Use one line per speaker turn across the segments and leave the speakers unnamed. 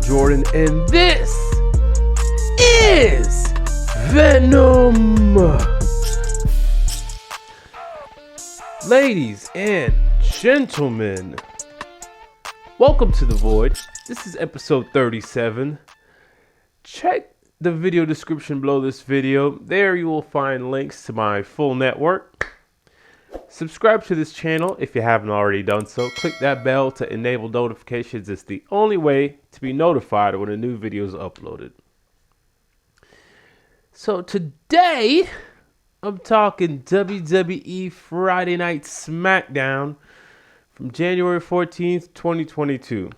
Jordan, and this is VENUM. Ladies and gentlemen, welcome to The Void. This is episode 37. Check the video description below this video. There you will find links to my full network. Subscribe to this channel if you haven't already done so. Click that bell to enable notifications. It's the only way to be notified when a new video is uploaded. So today, I'm talking WWE Friday Night SmackDown from January 14th, 2022.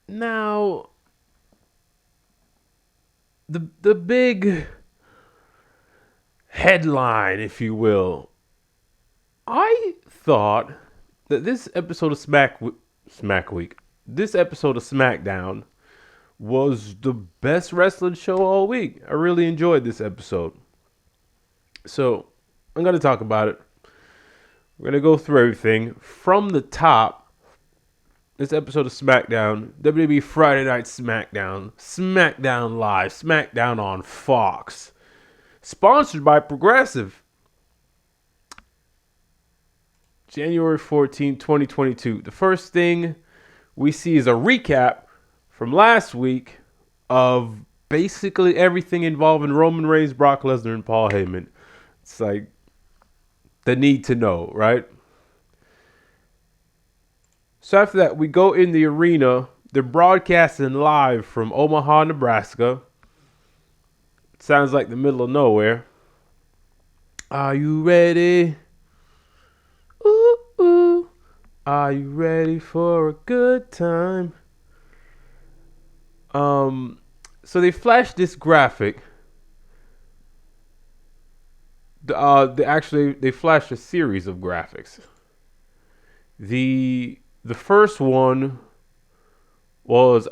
Now, the big headline, if you will. I thought that this episode of this episode of SmackDown was the best wrestling show all week. I really enjoyed this episode. So, I'm going to talk about it. We're going to go through everything from the top. This episode of SmackDown, WWE Friday Night SmackDown, SmackDown Live, SmackDown on Fox. Sponsored by Progressive. January 14, 2022. The first thing we see is a recap from last week of basically everything involving Roman Reigns, Brock Lesnar, and Paul Heyman. It's like the need to know, right? So after that, we go in the arena. They're broadcasting live from Omaha, Nebraska. Sounds like the middle of nowhere. Are you ready? Ooh, ooh. Are you ready for a good time? So they flashed this graphic. They flashed a series of graphics. The first one was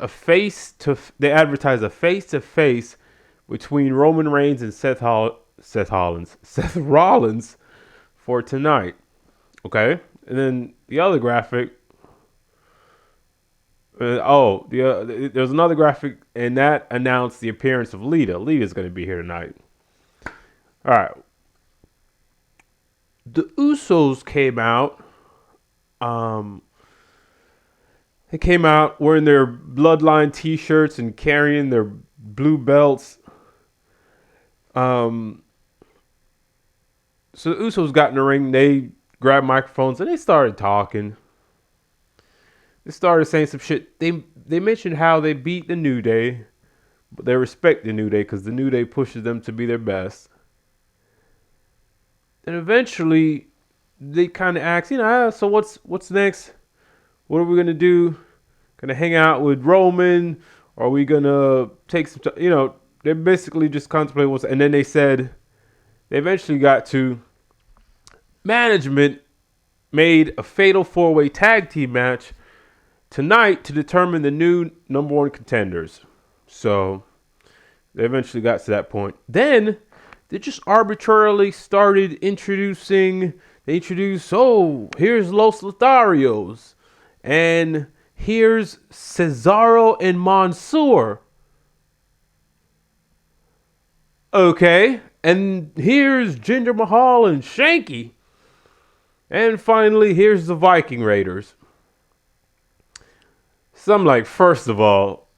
they advertised a face-to-face between Roman Reigns and Seth Rollins for tonight. Okay? And then the other graphic, there's another graphic, and that announced the appearance of Lita. Lita's going to be here tonight. All right. The Usos came out. They came out wearing their Bloodline t-shirts and carrying their blue belts. So the Usos got in the ring. They grabbed microphones and they started talking. They started saying some shit. They mentioned how they beat the New Day, but they respect the New Day because the New Day pushes them to be their best. And eventually, they kind of asked, so what's next? What are we gonna do? Gonna hang out with Roman? Or are we gonna take some time? They basically just contemplated what's, and then they said they eventually got to management made a fatal 4-way tag team match tonight to determine the new number one contenders. So they eventually got to that point. Then they just arbitrarily started introducing. They introduced, here's Los Lotharios, and here's Cesaro and Mansoor. Okay, and here's Jinder Mahal and Shanky. And finally, here's the Viking Raiders. So I'm like, first of all,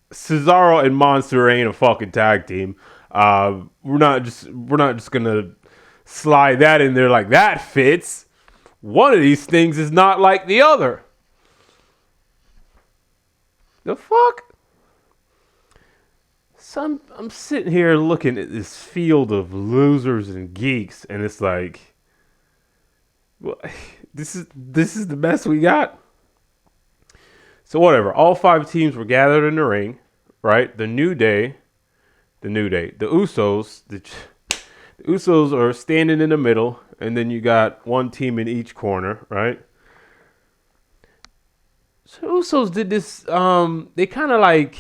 Cesaro and Mansoor ain't a fucking tag team. We're not just gonna slide that in there like that fits. One of these things is not like the other. The fuck? So I'm sitting here looking at this field of losers and geeks, and it's like, well, this is the best we got. So whatever. All 5 teams were gathered in the ring, right? The New Day, the Usos. The Usos are standing in the middle, and then you got one team in each corner, right? So Usos did this. They kind of like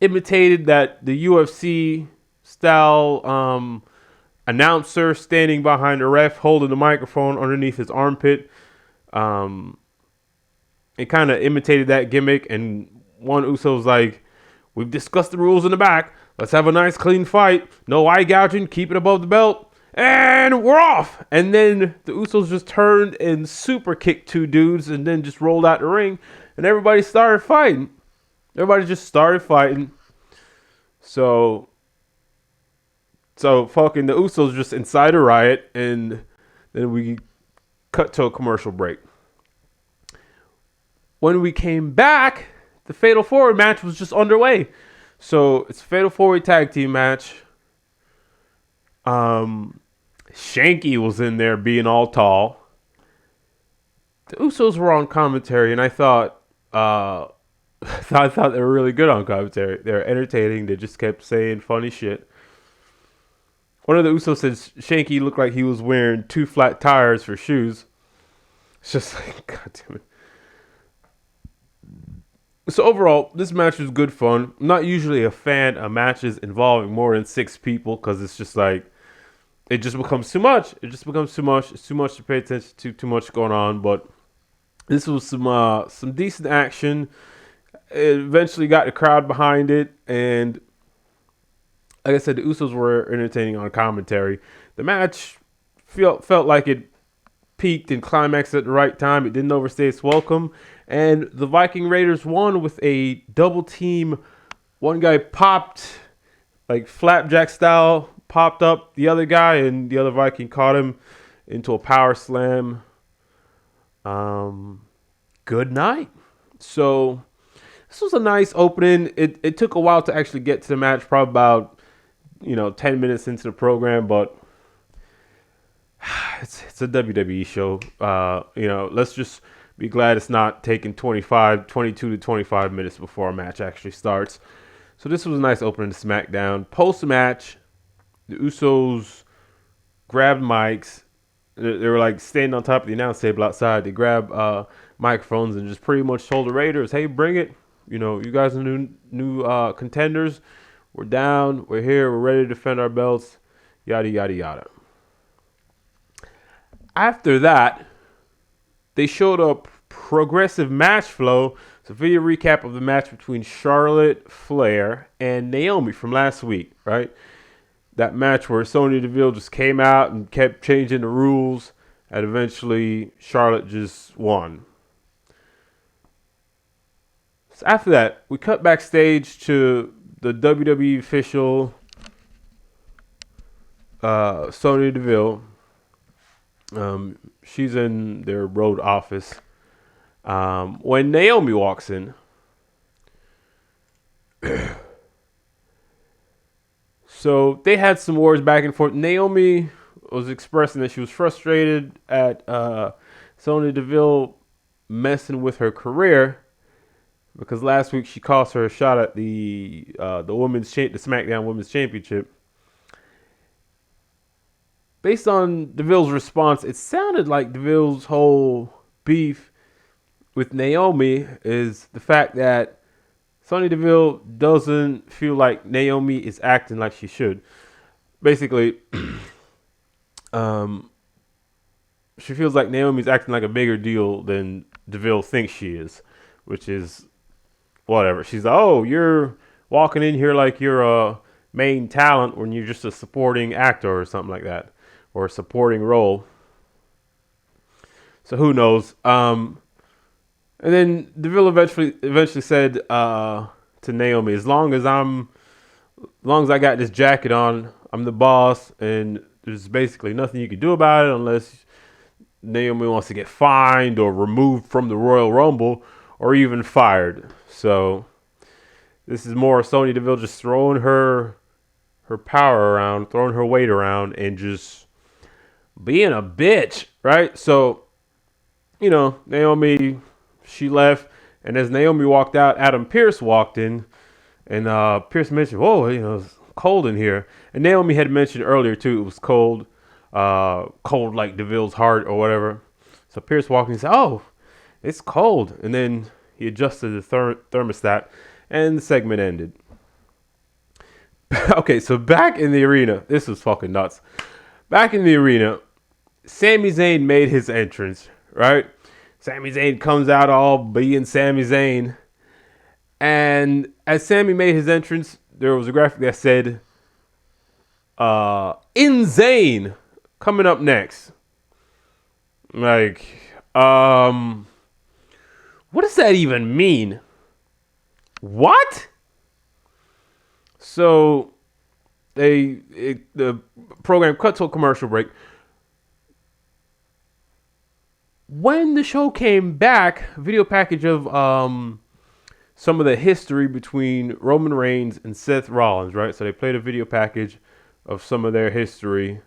imitated that the UFC style announcer standing behind the ref, holding the microphone underneath his armpit. And and kind of imitated that gimmick. And one Uso's like, "We've discussed the rules in the back. Let's have a nice clean fight. No eye gouging. Keep it above the belt. And we're off." And then the Usos just turned and super kicked two dudes and then just rolled out the ring. And everybody started fighting. Everybody just started fighting. So fucking the Usos just incite a riot. And then we cut to a commercial break. When we came back, the Fatal 4-Way match was just underway. So it's a Fatal 4-Way tag team match. Shanky was in there being all tall. The Usos were on commentary, and I thought I thought they were really good on commentary. They were entertaining. They just kept saying funny shit. One of the Usos said Shanky looked like he was wearing 2 flat tires for shoes. It's just like, God damn it. So overall, this match was good fun. I'm not usually a fan of matches involving more than 6 people because it's just like, it just becomes too much. It just becomes too much. It's too much to pay attention to, too much going on. But this was some decent action. It eventually got the crowd behind it. And like I said, the Usos were entertaining on commentary. The match felt like it peaked and climaxed at the right time. It didn't overstay its welcome. And the Viking Raiders won with a double team. One guy popped, like flapjack style, popped up the other guy, and the other Viking caught him into a power slam. Good night. So this was a nice opening. It took a while to actually get to the match, probably about 10 minutes into the program, but it's a WWE show. Let's just be glad it's not taking 22 to 25 minutes before a match actually starts. So this was a nice opening to SmackDown. Post-match, the Usos grabbed mics. They were like standing on top of the announce table outside. They grabbed microphones and just pretty much told the Raiders, "Hey, bring it. You guys are new contenders. We're down. We're here. We're ready to defend our belts. Yada, yada, yada." After that, they showed up progressive match flow. It's a video recap of the match between Charlotte, Flair, and Naomi from last week, right? That match where Sonya Deville just came out and kept changing the rules, and eventually Charlotte just won. So after that, we cut backstage to the WWE official, Sonya Deville. She's in their road office. When Naomi walks in, so they had some words back and forth. Naomi was expressing that she was frustrated at Sonya Deville messing with her career because last week she cost her a shot at the SmackDown Women's Championship. Based on Deville's response, it sounded like Deville's whole beef with Naomi is the fact that Sonya Deville doesn't feel like Naomi is acting like she should. Basically, she feels like Naomi's acting like a bigger deal than Deville thinks she is, which is whatever. She's like, "Oh, you're walking in here like you're a main talent when you're just a supporting actor or something like that, or a supporting role." So who knows? And then Deville eventually said to Naomi, as long as I got this jacket on, I'm the boss, and there's basically nothing you can do about it unless Naomi wants to get fined or removed from the Royal Rumble or even fired. So this is more Sonya Deville just throwing her power around, throwing her weight around, and just being a bitch, right? So, Naomi, she left, and as Naomi walked out, Adam Pearce walked in, and Pearce mentioned, "Oh, it's cold in here." And Naomi had mentioned earlier too, it was cold like Deville's heart or whatever. So Pearce walked in and said, "Oh, it's cold," and then he adjusted the thermostat, and the segment ended. Okay, so back in the arena, this was fucking nuts. Back in the arena, Sami Zayn made his entrance, right? Sami Zayn comes out all being Sami Zayn. And as Sami made his entrance, there was a graphic that said, In-Zayn coming up next. Like, what does that even mean? What? So the program cut to a commercial break. When the show came back, a video package of some of the history between Roman Reigns and Seth Rollins, right? So they played a video package of some of their history,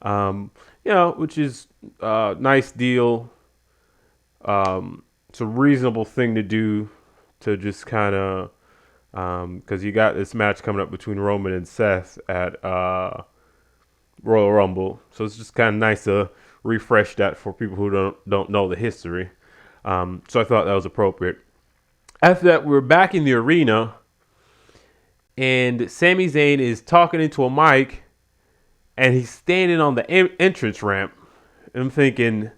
which is a nice deal. It's a reasonable thing to do to just kind of, because you got this match coming up between Roman and Seth at Royal Rumble. So it's just kind of nice to refresh that for people who don't know the history. So I thought that was appropriate. After that, we're back in the arena, and Sami Zayn is talking into a mic, and he's standing on the entrance ramp. And I'm thinking,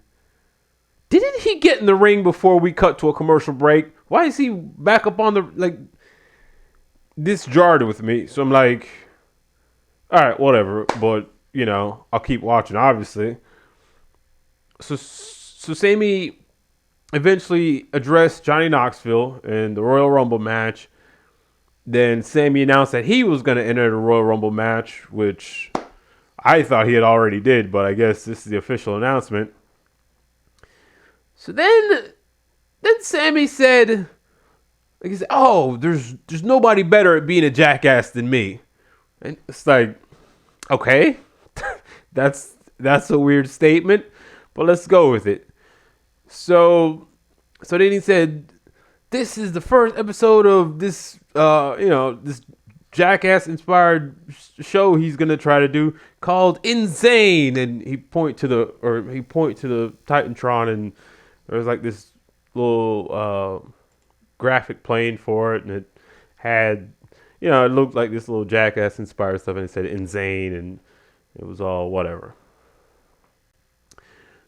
didn't he get in the ring before we cut to a commercial break? Why is he back up on the, this jarred with me. So I'm like, all right, whatever. But, I'll keep watching, obviously. So Sami eventually addressed Johnny Knoxville in the Royal Rumble match. Then Sami announced that he was going to enter the Royal Rumble match, which I thought he had already did, but I guess this is the official announcement. So then Sami said, "Oh, there's nobody better at being a jackass than me." And it's like, okay, that's a weird statement, but let's go with it. So then he said, "This is the first episode of this, this jackass-inspired show he's gonna try to do called In-Zayn," and he point to the Titantron, and there was like this little graphic playing for it, and it had, it looked like this little jackass-inspired stuff, and it said In-Zayn, and it was all whatever.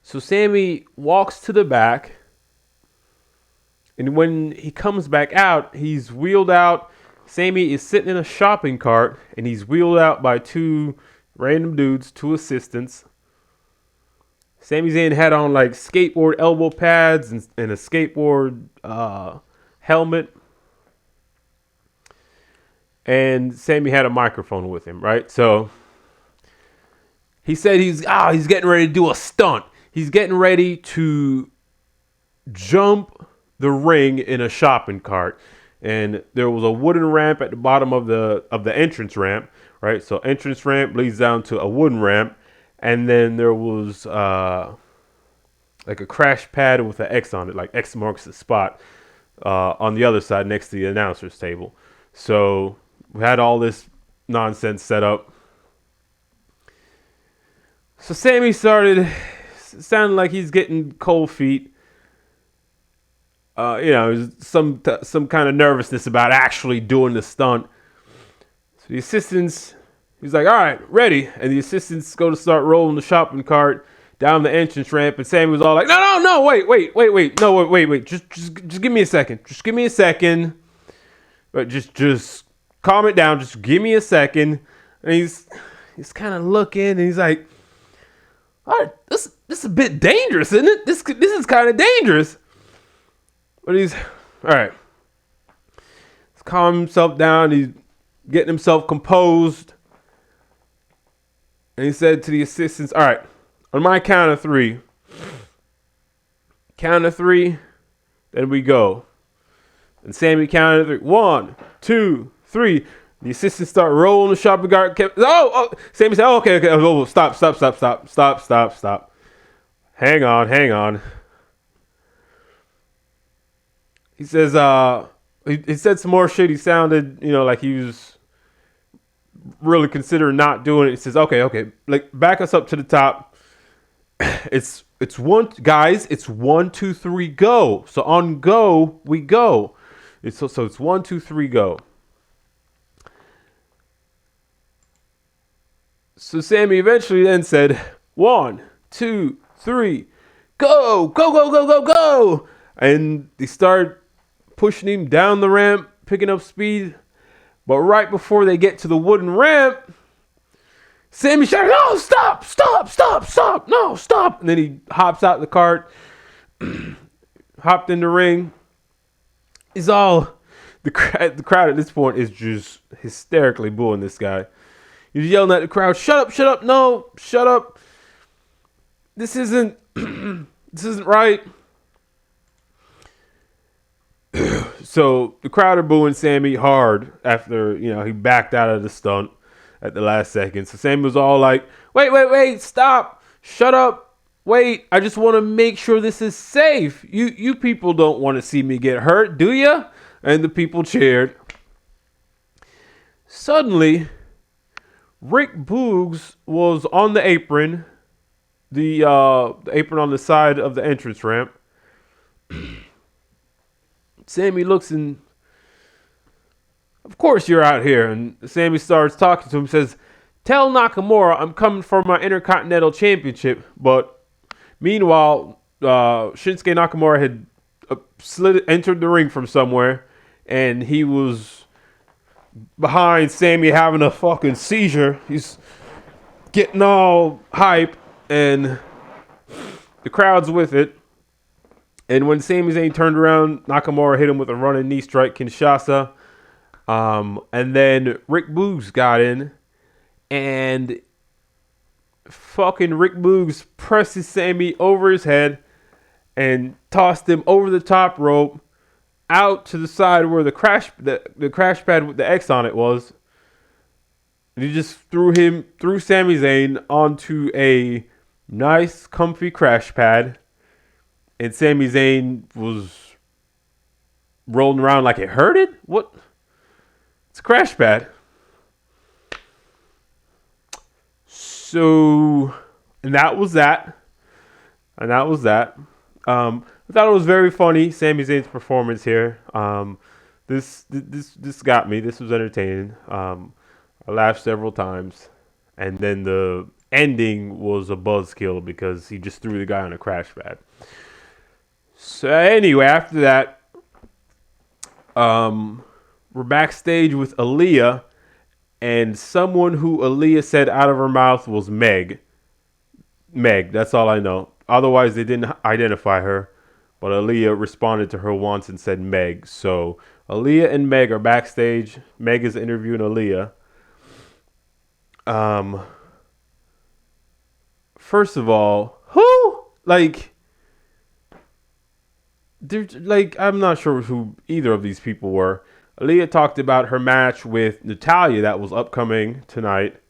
So Sami walks to the back, and when he comes back out, he's wheeled out. Sami is sitting in a shopping cart, and he's wheeled out by two random dudes, two assistants. Sami Zayn had on skateboard elbow pads and a skateboard helmet. And Sami had a microphone with him, right? So he said he's getting ready to do a stunt. He's getting ready to jump the ring in a shopping cart. And there was a wooden ramp at the bottom of the entrance ramp, right? So entrance ramp leads down to a wooden ramp. And then there was a crash pad with an X on it, like X marks the spot, on the other side next to the announcer's table. So we had all this nonsense set up. So Sami started sounding like he's getting cold feet. Some kind of nervousness about actually doing the stunt. So the assistants, he's like, "All right, ready." And the assistants go to start rolling the shopping cart down the entrance ramp, and Sami was all like, "No, wait. Just give me a second. Just give me a second. But just calm it down. Just give me a second." And he's kind of looking, and he's like, "All right, this is a bit dangerous, isn't it? This is kind of dangerous." But he's, all right. He's calming himself down. He's getting himself composed. And he said to the assistants, "All right, on my count of three. Count of three, then we go." And Sami counted 3. 1, 2, 3. The assistants start rolling the shopping cart. Sami said, okay. Oh, stop. Hang on. He says, he said some more shit. He sounded, like he was really considering not doing it. He says, okay, back us up to the top. It's 1, guys. It's 1, 2, 3, go. So on go, we go. So it's 1, 2, 3, go. So Sami eventually then said, 1, 2, 3, go, go, go, go, go, go. And they start pushing him down the ramp, picking up speed. But right before they get to the wooden ramp, Sammy shouts, no, stop, stop, stop, stop, no, stop. And then he hops out the cart, hopped in the ring. He's all, the crowd at this point is just hysterically booing this guy. He's yelling at the crowd, shut up, no, shut up. This isn't right. So the crowd are booing Sammy hard after, he backed out of the stunt at the last second. So Sammy was all like, wait, stop, shut up, wait, I just want to make sure this is safe. You people don't want to see me get hurt, do ya? And the people cheered. Suddenly, Rick Boogs was on the apron, the apron on the side of the entrance ramp. Sammy looks and, of course you're out here. And Sammy starts talking to him, says, tell Nakamura I'm coming for my Intercontinental Championship. But meanwhile, Shinsuke Nakamura had entered the ring from somewhere, and he was behind Sammy having a fucking seizure. He's getting all hype, and the crowd's with it. And when Sami Zayn turned around, Nakamura hit him with a running knee strike, Kinshasa. And then Rick Boogs got in, and fucking Rick Boogs presses Sammy over his head and tossed him over the top rope out to the side where the crash pad with the X on it was. And he just threw Sami Zayn onto a nice, comfy crash pad. And Sami Zayn was rolling around like it hurted? What? It's a crash pad. So, and that was that. I thought it was very funny, Sami Zayn's performance here. This got me. This was entertaining. I laughed several times. And then the ending was a buzzkill because he just threw the guy on a crash pad. So anyway, after that, we're backstage with Aaliyah, and someone who Aaliyah said out of her mouth was Meg. Meg, that's all I know. Otherwise, they didn't identify her, but Aaliyah responded to her once and said Meg. So Aaliyah and Meg are backstage. Meg is interviewing Aaliyah. First of all, who? I'm not sure who either of these people were. Aaliyah talked about her match with Natalya that was upcoming tonight.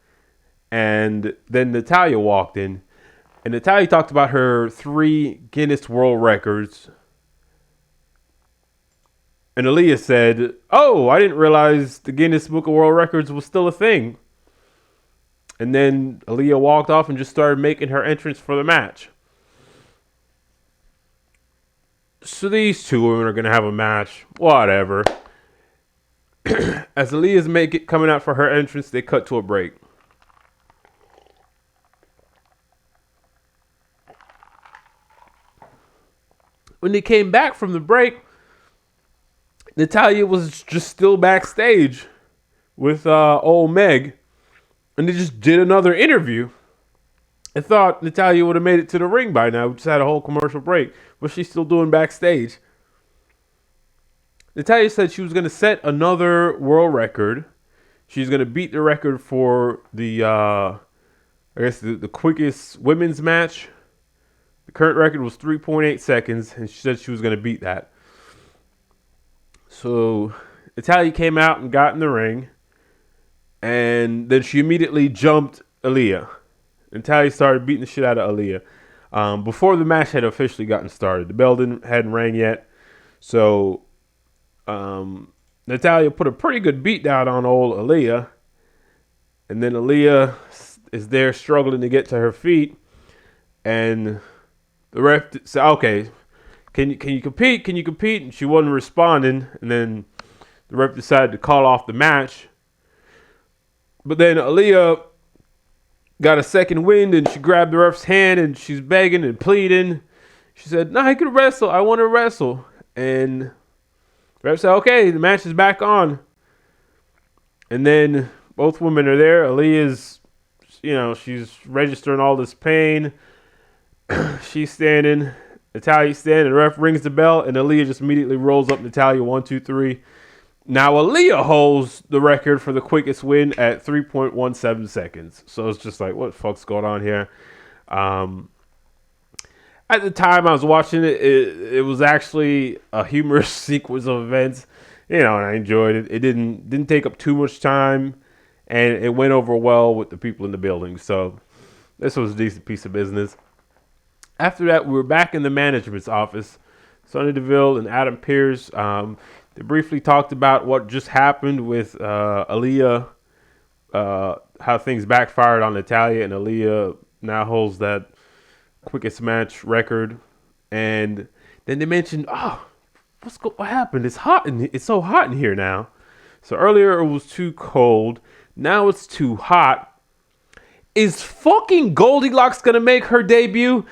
And then Natalya walked in. And Natalya talked about her 3 Guinness World Records. And Aaliyah said, oh, I didn't realize the Guinness Book of World Records was still a thing. And then Aaliyah walked off and just started making her entrance for the match. So these two women are going to have a match. Whatever. As Aaliyah's coming out for her entrance, they cut to a break. When they came back from the break, Natalya was just still backstage with old Meg. And they just did another interview. I thought Natalya would have made it to the ring by now. We just had a whole commercial break. But she's still doing backstage. Natalya said she was going to set another world record. She's going to beat the record for the quickest women's match. The current record was 3.8 seconds. And she said she was going to beat that. So Natalya came out and got in the ring. And then she immediately jumped Aaliyah. Natalya started beating the shit out of Aaliyah. Before the match had officially gotten started. The bell hadn't rang yet. So Natalya put a pretty good beat down on old Aaliyah. And then Aaliyah is there struggling to get to her feet. And the ref said, okay, can you compete? Can you compete? And she wasn't responding. And then the ref decided to call off the match. But then Aaliyah got a second wind and she grabbed the ref's hand and she's begging and pleading. She said, "No, he could wrestle. I want to wrestle." And ref said, "Okay, the match is back on." And then both women are there. Aaliyah's, she's registering all this pain. She's standing. Natalia's standing. The ref rings the bell, and Aaliyah just immediately rolls up Natalia 1, 2, 3. Now Aaliyah holds the record for the quickest win at 3.17 seconds. So it's just like, what the fuck's going on here? At the time I was watching it, it was actually a humorous sequence of events, and I enjoyed it. It didn't take up too much time, and it went over well with the people in the building. So this was a decent piece of business. After that, we were back in the management's office. Sonya Deville and Adam Pearce, they briefly talked about what just happened with Aaliyah, how things backfired on Natalya, and Aaliyah now holds that quickest match record. And then they mentioned, what happened? It's hot it's so hot in here now. So earlier it was too cold. Now it's too hot. Is fucking Goldilocks gonna make her debut?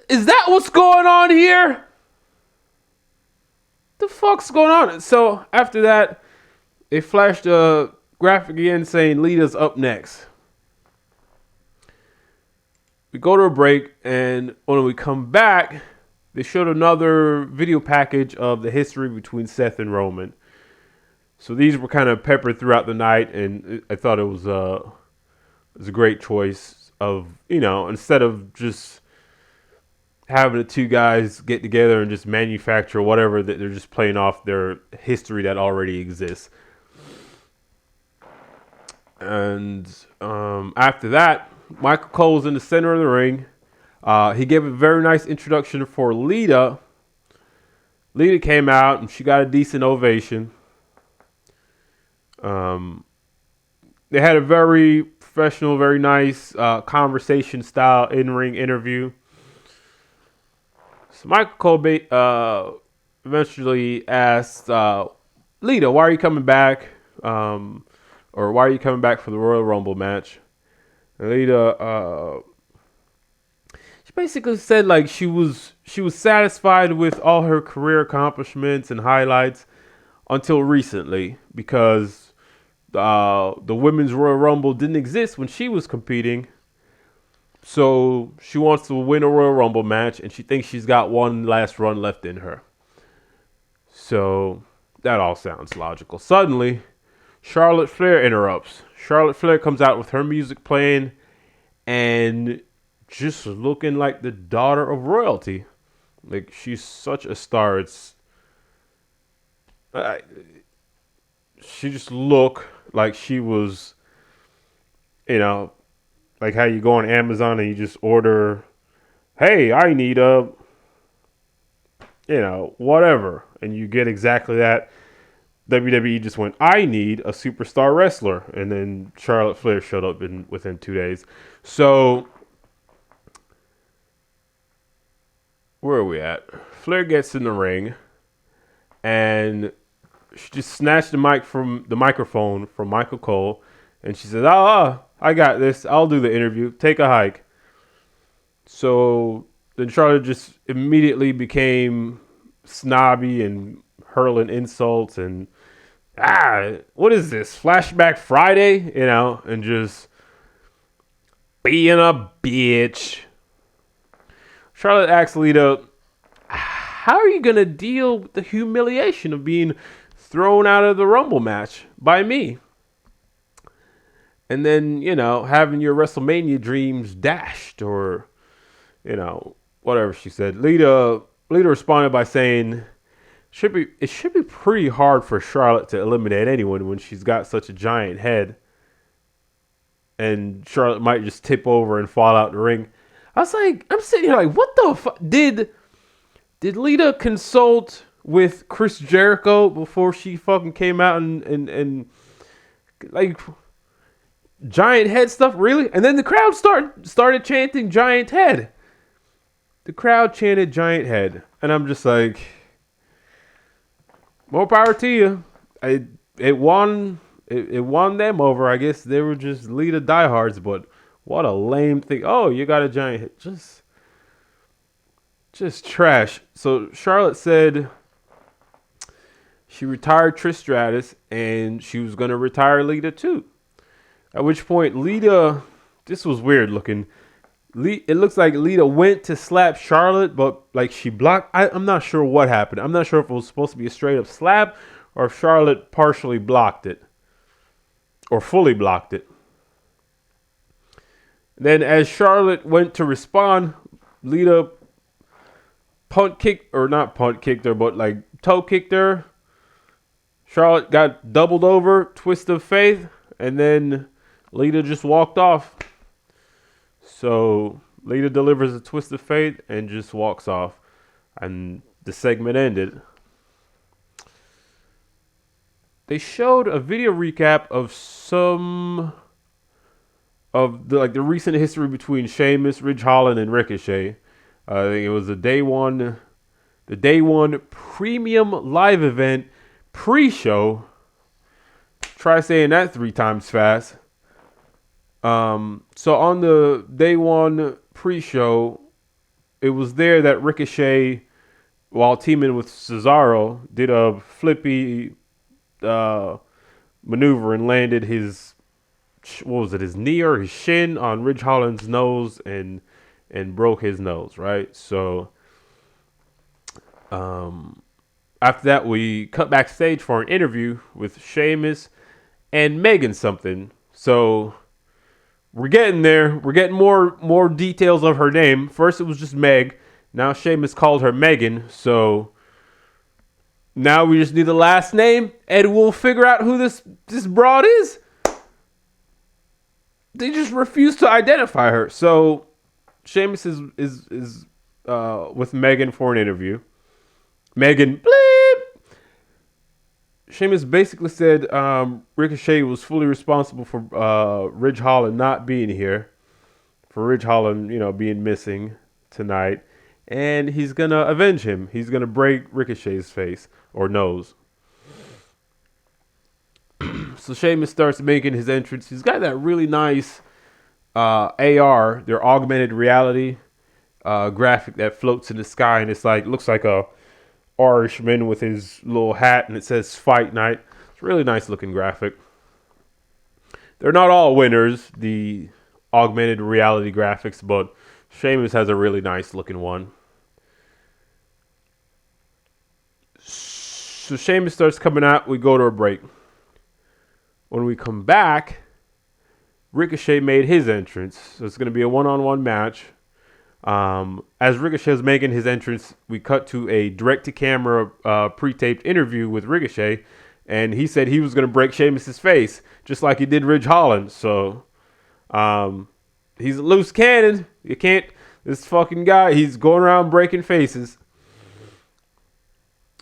Is that what's going on here? The fuck's going on? So after that, they flashed a graphic again saying Lita's up next. We go to a break, and when we come back, they showed another video package of the history between Seth and Roman. So these were kind of peppered throughout the night, and I thought it was a great choice of, instead of just having the two guys get together and just manufacture whatever, that they're just playing off their history that already exists. And after that, Michael Cole was in the center of the ring. He gave a very nice introduction for Lita. Lita came out and she got a decent ovation. They had a very professional, very nice conversation style in-ring interview. So Michael Cole eventually asked Lita, "Why are you coming back?" Or "Why are you coming back for the Royal Rumble match?" And Lita, she basically said like she was satisfied with all her career accomplishments and highlights until recently, because the Women's Royal Rumble didn't exist when she was competing. So she wants to win a Royal Rumble match, and she thinks she's got one last run left in her. So that all sounds logical. Suddenly, Charlotte Flair interrupts. Charlotte Flair comes out with her music playing and just looking like the daughter of royalty. Like, she's such a star. She just looked like she was, like how you go on Amazon and you just order, "Hey, I need whatever." And you get exactly that. WWE just went, "I need a superstar wrestler." And then Charlotte Flair showed up within 2 days. So, where are we at? Flair gets in the ring, and she just snatched the microphone from Michael Cole, and she says, "I got this. I'll do the interview. Take a hike." So then Charlotte just immediately became snobby and hurling insults and, what is this, Flashback Friday? And just being a bitch. Charlotte asks Lita, "How are you going to deal with the humiliation of being thrown out of the Rumble match by me? And then, having your WrestleMania dreams dashed," or, whatever she said. Lita responded by saying, it should be pretty hard for Charlotte to eliminate anyone when she's got such a giant head. And Charlotte might just tip over and fall out the ring. I was like, I'm sitting here like, what the fuck? Did Lita consult with Chris Jericho before she fucking came out and like, giant head stuff, really? And then the crowd started chanting giant head. The crowd chanted giant head. And I'm just like, more power to you. It won them over. I guess they were just Lita diehards, but what a lame thing. Oh, you got a giant head. Just trash. So Charlotte said she retired Trish Stratus and she was going to retire Lita too. At which point Lita, this was weird looking. It looks like Lita went to slap Charlotte, but like she blocked. I'm not sure what happened. I'm not sure if it was supposed to be a straight up slap or if Charlotte partially blocked it or fully blocked it. Then as Charlotte went to respond, Lita not punt kicked her, but like toe kicked her. Charlotte got doubled over, twist of faith, and then Lita just walked off. So Lita delivers a twist of fate and just walks off. And the segment ended. They showed a video recap of some of the recent history between Sheamus, Ridge Holland, and Ricochet. I think it was the day one premium live event pre-show. Try saying that 3 times fast. So on the day one pre-show, it was there that Ricochet, while teaming with Cesaro, did a flippy maneuver and landed his knee or his shin on Ridge Holland's nose and broke his nose, right? So after that, we cut backstage for an interview with Sheamus and Megan something. So we're getting there. We're getting more details of her name. First, it was just Meg. Now Sheamus called her Megan. So now we just need the last name, and we'll figure out who this broad is. They just refuse to identify her. So Sheamus is with Megan for an interview. Megan, bleep. Sheamus basically said Ricochet was fully responsible for Ridge Holland not being here, for Ridge Holland, being missing tonight, and he's gonna avenge him. He's gonna break Ricochet's face or nose. So Sheamus starts making his entrance. He's got that really nice AR, their augmented reality graphic that floats in the sky, and it's looks like a Irishman with his little hat, and it says Fight Night. It's a really nice looking graphic. They're not all winners, the augmented reality graphics, but Sheamus has a really nice looking one. So Sheamus starts coming out. We go to a break. When we come back, Ricochet made his entrance. So it's going to be a one-on-one match. As Ricochet is making his entrance, we cut to a direct-to-camera pre-taped interview with Ricochet, and he said he was going to break Sheamus' face, just like he did Ridge Holland. So he's a loose cannon. You can't... This fucking guy, he's going around breaking faces.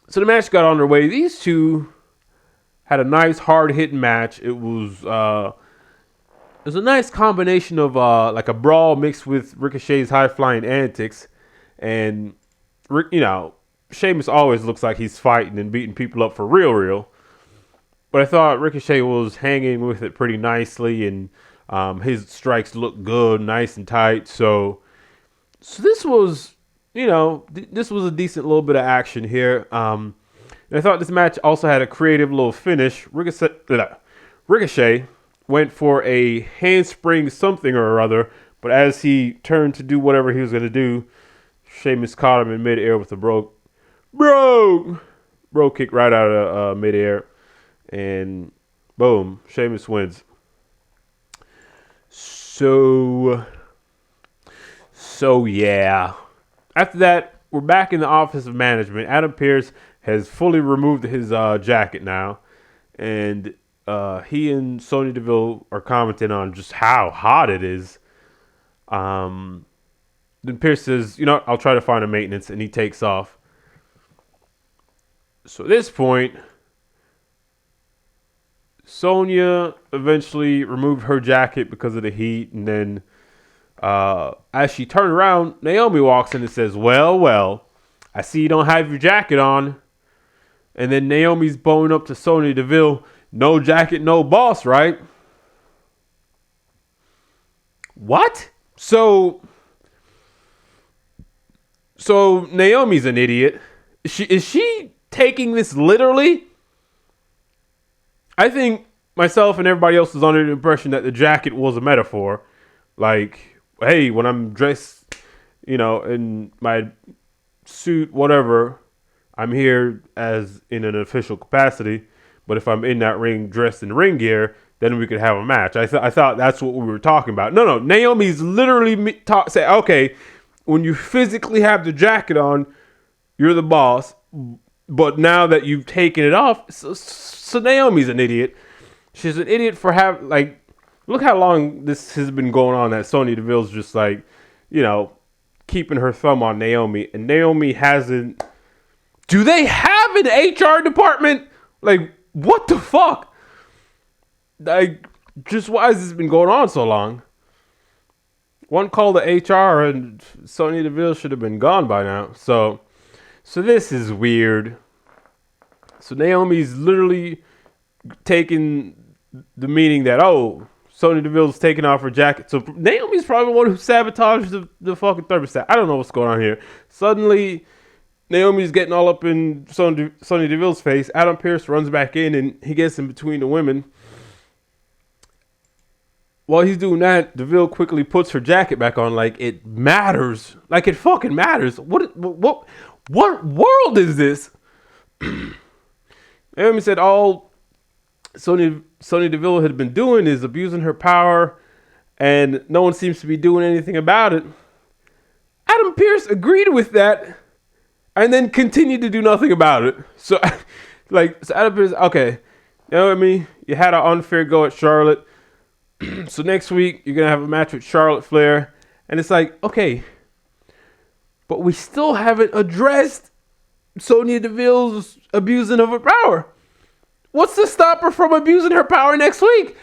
So the match got underway. These two had a nice hard-hitting match. It was a nice combination of like a brawl mixed with Ricochet's high-flying antics. And, Sheamus always looks like he's fighting and beating people up for real. But I thought Ricochet was hanging with it pretty nicely, and his strikes looked good, nice and tight. So this was, this was a decent little bit of action here. And I thought this match also had a creative little finish. Ricochet went for a handspring something or other, but as he turned to do whatever he was going to do, Sheamus caught him in midair with a bro kick right out of midair, and boom, Sheamus wins. So yeah. After that, we're back in the office of management. Adam Pearce has fully removed his jacket now, and he and Sonya Deville are commenting on just how hot it is. Then Pearce says, I'll try to find a maintenance, and he takes off. So at this point, Sonya eventually removed her jacket because of the heat, and then as she turned around, Naomi walks in and says, well, I see you don't have your jacket on. And then Naomi's bowing up to Sonya Deville, no jacket, no boss, right? What? So So Naomi's an idiot. Is she taking this literally? I think myself and everybody else is under the impression that the jacket was a metaphor. Like, hey, when I'm dressed, in my suit, whatever, I'm here as in an official capacity. But if I'm in that ring dressed in ring gear, then we could have a match. I thought that's what we were talking about. No, Naomi's literally say, okay, when you physically have the jacket on, you're the boss. But now that you've taken it off, so Naomi's an idiot. She's an idiot for look how long this has been going on that Sonya Deville's just keeping her thumb on Naomi. And Naomi hasn't. Do they have an HR department? Like, what the fuck? Like, just why has this been going on so long? One call to HR and Sonya Deville should have been gone by now. So this is weird. So Naomi's literally taking the meaning that, Sonya Deville's taking off her jacket. So Naomi's probably the one who sabotaged the fucking thermostat. I don't know what's going on here. Suddenly, Naomi's getting all up in Sonya Deville's face. Adam Pearce runs back in and he gets in between the women. While he's doing that, Deville quickly puts her jacket back on like it matters. Like it fucking matters. What world is this? Naomi said all Sonya Deville had been doing is abusing her power and no one seems to be doing anything about it. Adam Pearce agreed with that and then continued to do nothing about it. So Adam Pearce, okay, Naomi, you had an unfair go at Charlotte. So next week, you're going to have a match with Charlotte Flair. And it's like, okay, but we still haven't addressed Sonya Deville's abusing of her power. What's to stop her from abusing her power next week?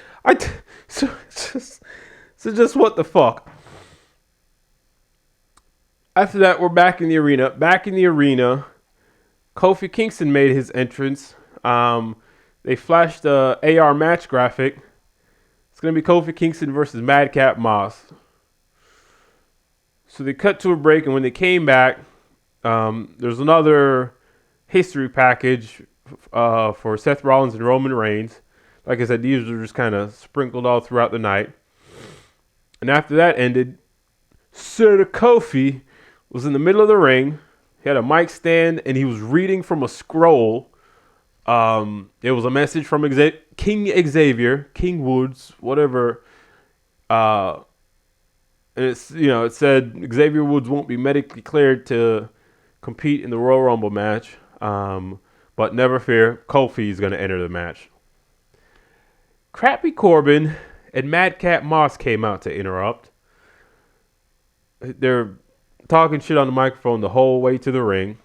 So just what the fuck? After that, we're back in the arena. Kofi Kingston made his entrance. They flashed the AR match graphic. It's going to be Kofi Kingston versus Madcap Moss. So they cut to a break, and when they came back, there's another history package for Seth Rollins and Roman Reigns. Like I said, these are just kind of sprinkled all throughout the night. And after that ended, Sir Kofi was in the middle of the ring. He had a mic stand, and he was reading from a scroll. It was a message from King Xavier, King Woods, whatever. And it's, it said Xavier Woods won't be medically cleared to compete in the Royal Rumble match. But never fear, Kofi is going to enter the match. Crappy Corbin and Madcap Moss came out to interrupt. They're talking shit on the microphone the whole way to the ring.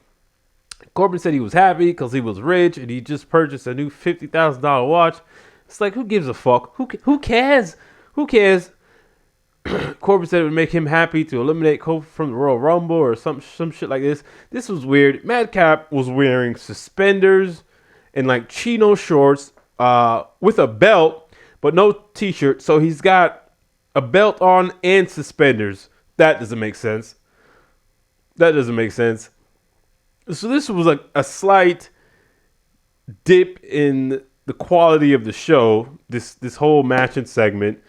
Corbin said he was happy because he was rich and he just purchased a new $50,000 watch. It's like, who gives a fuck? Who cares? Who cares? Corbin said it would make him happy to eliminate Kofi from the Royal Rumble or some shit like this. This was weird. Madcap was wearing suspenders and like chino shorts with a belt, but no t-shirt. So he's got a belt on and suspenders. That doesn't make sense. So this was like a slight dip in the quality of the show. This whole match and segment.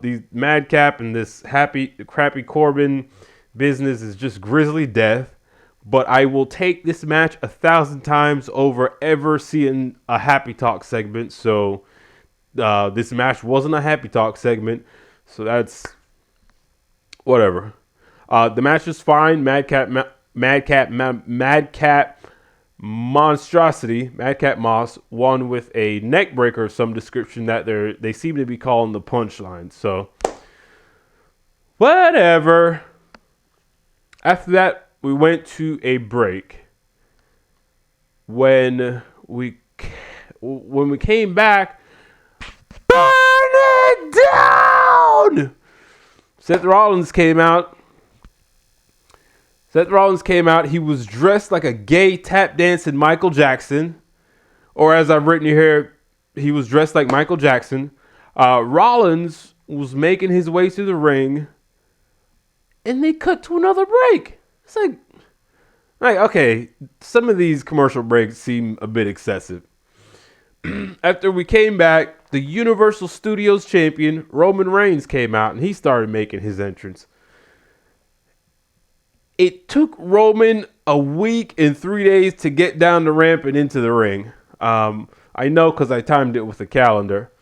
These Madcap and this crappy Corbin business is just grisly death. But I will take this match 1,000 times over ever seeing a Happy Talk segment. So this match wasn't a Happy Talk segment. So that's whatever. The match was fine. Madcap Monstrosity, Madcap Moss, won with a neck breaker of some description that they seem to be calling the punchline. So, whatever. After that, we went to a break. When we came back, burn it down! Seth Rollins came out. He was dressed like a gay tap dancing Michael Jackson. Or as I've written here, he was dressed like Michael Jackson. Rollins was making his way to the ring. And they cut to another break. It's like okay, some of these commercial breaks seem a bit excessive. After we came back, the Universal Studios champion Roman Reigns came out and he started making his entrance. It took Roman a week and 3 days to get down the ramp and into the ring. I know because I timed it with the calendar.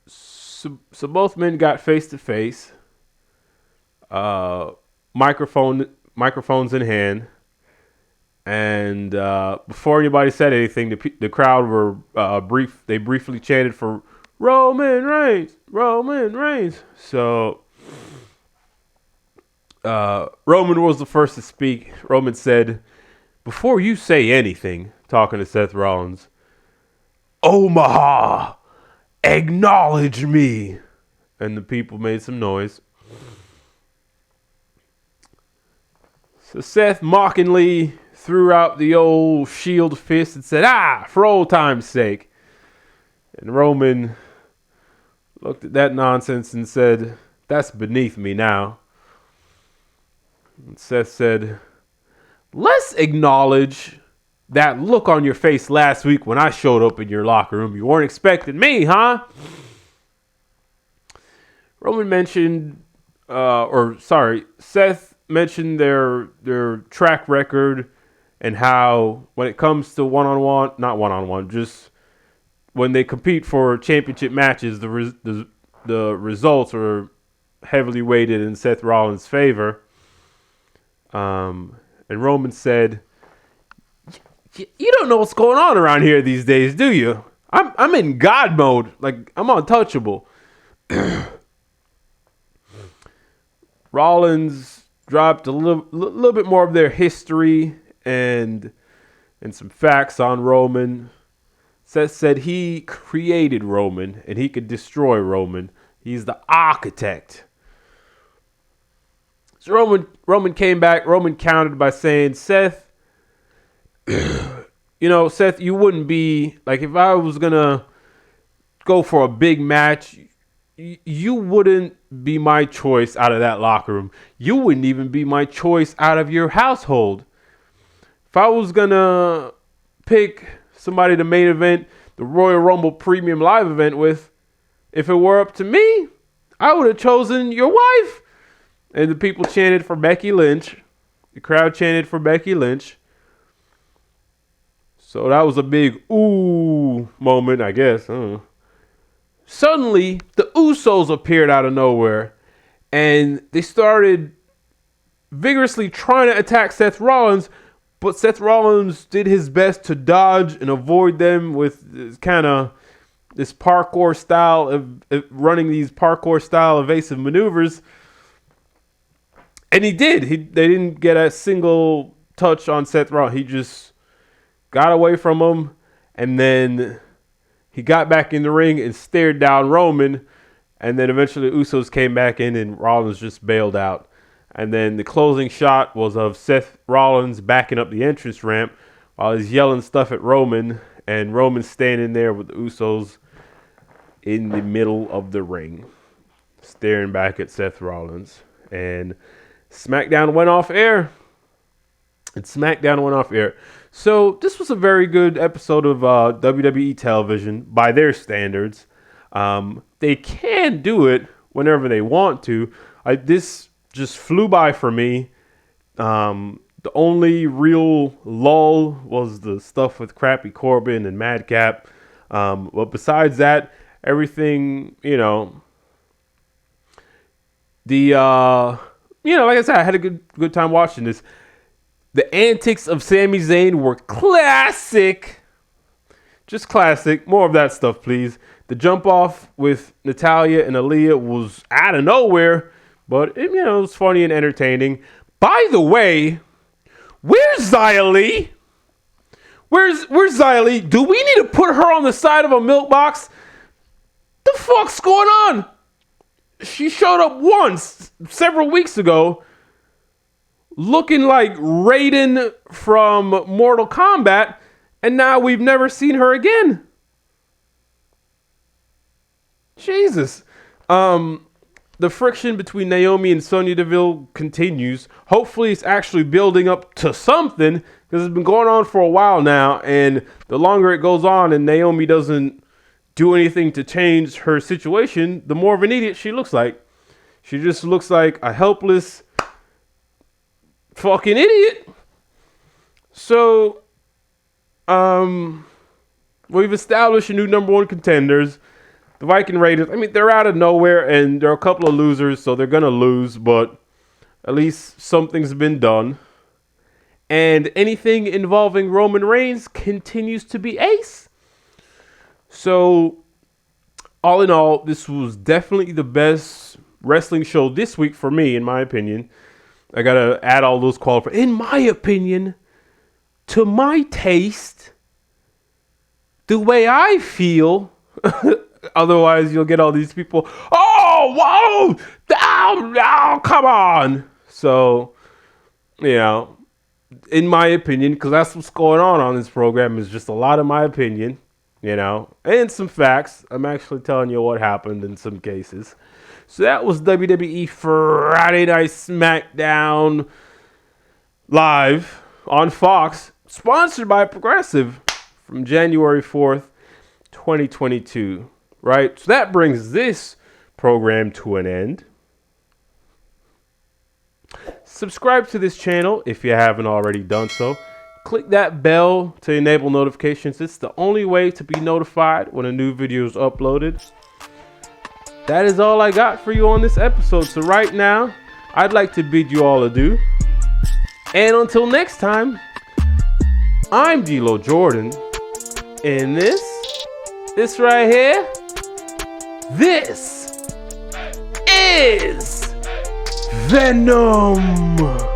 So both men got face to face. Microphones in hand. And before anybody said anything, the crowd were They briefly chanted for Roman Reigns, Roman Reigns. So Roman was the first to speak. Roman said, "Before you say anything," talking to Seth Rollins, "Omaha, acknowledge me." And the people made some noise. So Seth mockingly threw out the old shield fist and said, for old time's sake. And Roman looked at that nonsense and said, "That's beneath me now." And Seth said, "Let's acknowledge that look on your face last week when I showed up in your locker room. You weren't expecting me, huh?" Seth mentioned their track record and how when it comes to not one-on-one, just when they compete for championship matches, the results are heavily weighted in Seth Rollins' favor. And Roman said, "You don't know what's going on around here these days, do you? I'm in God mode, like I'm untouchable." Rollins dropped a little bit more of their history and some facts on Roman. Seth said he created Roman and he could destroy Roman. He's the architect. So Roman came back. Roman countered by saying, "Seth, Seth, you wouldn't be like if I was gonna go for a big match, you wouldn't be my choice out of that locker room. You wouldn't even be my choice out of your household. If I was gonna pick somebody to main event the Royal Rumble Premium Live event with, if it were up to me, I would have chosen your wife." And the people chanted for Becky Lynch. The crowd chanted for Becky Lynch. So that was a big ooh moment, I guess. I don't know. Suddenly, the Usos appeared out of nowhere, and they started vigorously trying to attack Seth Rollins, but Seth Rollins did his best to dodge and avoid them with this parkour style of running these parkour style evasive maneuvers. And he did. They didn't get a single touch on Seth Rollins. He just got away from him, and then he got back in the ring and stared down Roman, and then eventually Usos came back in and Rollins just bailed out. And then the closing shot was of Seth Rollins backing up the entrance ramp while he's yelling stuff at Roman, and Roman standing there with the Usos in the middle of the ring, staring back at Seth Rollins. And SmackDown went off air. So this was a very good episode of WWE television by their standards. They can do it whenever they want to. This just flew by for me. The only real lull was the stuff with Crappy Corbin and Madcap. But besides that, everything, like I said, I had a good time watching this. The antics of Sami Zayn were classic. Just classic. More of that stuff, please. The jump off with Natalya and Aaliyah was out of nowhere, but it was funny and entertaining. By the way, where's Xia Li? Where's Xia Li? Do we need to put her on the side of a milk box? The fuck's going on? She showed up once several weeks ago looking like Raiden from Mortal Kombat, and now we've never seen her again. Jesus. the friction between Naomi and Sonya Deville continues. Hopefully it's actually building up to something, because it's been going on for a while now, and the longer it goes on and Naomi doesn't do anything to change her situation, the more of an idiot she looks like. She just looks like a helpless fucking idiot. So, we've established a new number one contenders. The Viking Raiders, I mean, they're out of nowhere, and they're a couple of losers, so they're going to lose, but at least something's been done. And anything involving Roman Reigns continues to be ace. So, all in all, this was definitely the best wrestling show this week for me, in my opinion. I got to add all those qualifiers. In my opinion, to my taste, the way I feel... Otherwise, you'll get all these people, oh, whoa, down, come on. So, you know, in my opinion, because that's what's going on this program, is just a lot of my opinion, you know, and some facts. I'm actually telling you what happened in some cases. So that was WWE Friday Night SmackDown live on Fox, sponsored by Progressive, from January 4th, 2022. Right, so that brings this program to an end. Subscribe to this channel if you haven't already done so. Click that bell to enable notifications. It's the only way to be notified when a new video is uploaded. That is all I got for you on this episode. So right now, I'd like to bid you all adieu. And until next time, I'm D-Lo Jordan. And this right here, this is VENUM.